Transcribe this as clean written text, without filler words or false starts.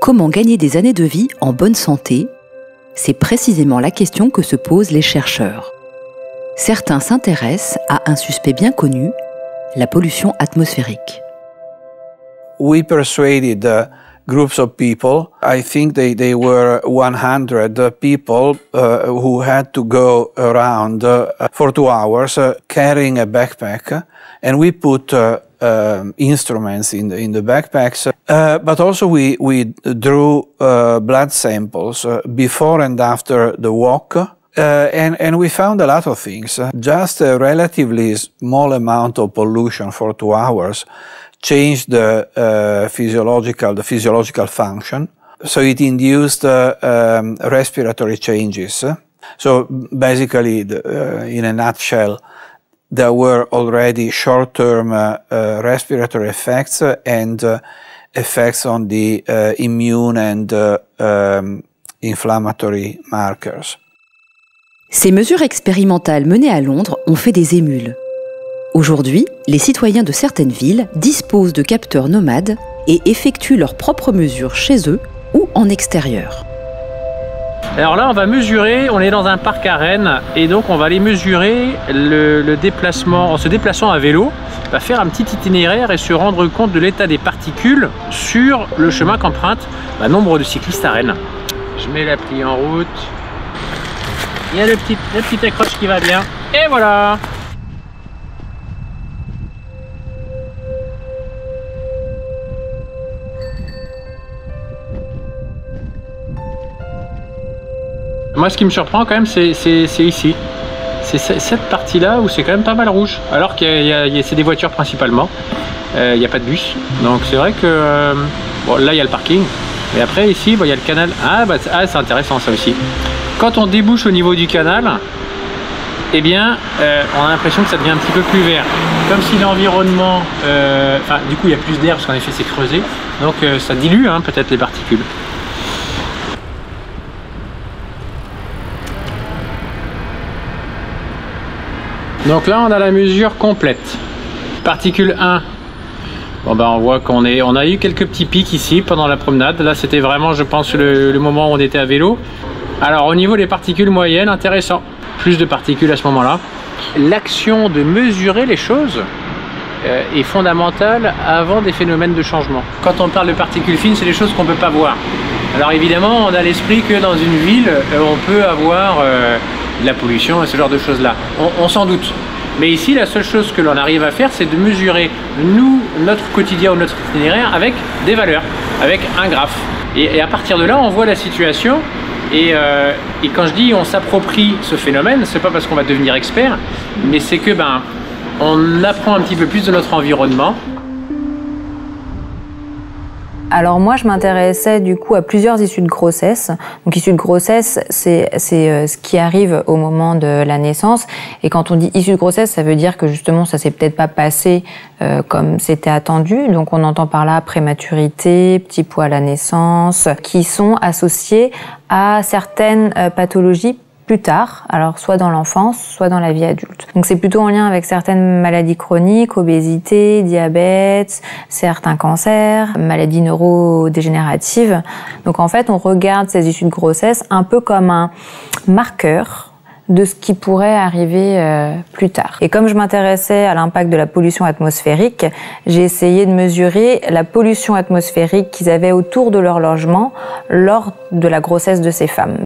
Comment gagner des années de vie en bonne santé? C'est précisément la question que se posent les chercheurs. Certains s'intéressent à un suspect bien connu, la pollution atmosphérique. We persuaded groups of people. I think they were 100 people who had to go around for 2 hours carrying a backpack, and we put instruments in the backpacks, but also we drew blood samples before and after the walk, and we found a lot of things. Just a relatively small amount of pollution for 2 hours changed the physiological function. So it induced respiratory changes. So basically, in a nutshell, there were already short-term respiratory effects and effects on the immune and inflammatory markers. Ces mesures expérimentales menées à Londres ont fait des émules. Aujourd'hui, les citoyens de certaines villes disposent de capteurs nomades et effectuent leurs propres mesures chez eux ou en extérieur. Alors là, on va mesurer, on est dans un parc à Rennes, et donc on va aller mesurer le déplacement, en se déplaçant à vélo, on va faire un petit itinéraire et se rendre compte de l'état des particules sur le chemin qu'empruntent nombre de cyclistes à Rennes. Je mets l'appli en route, il y a le petit accroche qui va bien, et voilà! Moi, ce qui me surprend quand même, c'est ici. C'est cette partie-là où c'est quand même pas mal rouge. Alors que c'est des voitures principalement. Il n'y a pas de bus. Donc c'est vrai que... bon, là, il y a le parking. Et après, ici, il y a le canal. C'est intéressant ça aussi. Quand on débouche au niveau du canal, eh bien, on a l'impression que ça devient un petit peu plus vert. Comme si l'environnement... du coup, il y a plus d'air parce qu'en effet, c'est creusé. Donc ça dilue peut-être les particules. Donc là, on a la mesure complète. Particule 1. Bon on voit qu'on a eu quelques petits pics ici pendant la promenade. Là, c'était vraiment, je pense, le moment où on était à vélo. Alors, au niveau des particules moyennes, intéressant. Plus de particules à ce moment-là. L'action de mesurer les choses est fondamentale avant des phénomènes de changement. Quand on parle de particules fines, c'est des choses qu'on ne peut pas voir. Alors évidemment, on a l'esprit que dans une ville, on peut avoir... de la pollution et ce genre de choses là, on s'en doute, mais ici la seule chose que l'on arrive à faire, c'est de mesurer notre quotidien ou notre itinéraire avec des valeurs, avec un graphe, et à partir de là on voit la situation, et quand je dis on s'approprie ce phénomène, c'est pas parce qu'on va devenir expert, mais c'est que on apprend un petit peu plus de notre environnement. Alors moi, je m'intéressais du coup à plusieurs issues de grossesse. Donc issue de grossesse, c'est ce qui arrive au moment de la naissance. Et quand on dit issue de grossesse, ça veut dire que justement, ça s'est peut-être pas passé comme c'était attendu. Donc on entend par là prématurité, petit poids à la naissance, qui sont associés à certaines pathologies plus tard, alors soit dans l'enfance, soit dans la vie adulte. Donc c'est plutôt en lien avec certaines maladies chroniques, obésité, diabète, certains cancers, maladies neurodégénératives. Donc en fait, on regarde ces issues de grossesse un peu comme un marqueur de ce qui pourrait arriver plus tard. Et comme je m'intéressais à l'impact de la pollution atmosphérique, j'ai essayé de mesurer la pollution atmosphérique qu'ils avaient autour de leur logement lors de la grossesse de ces femmes.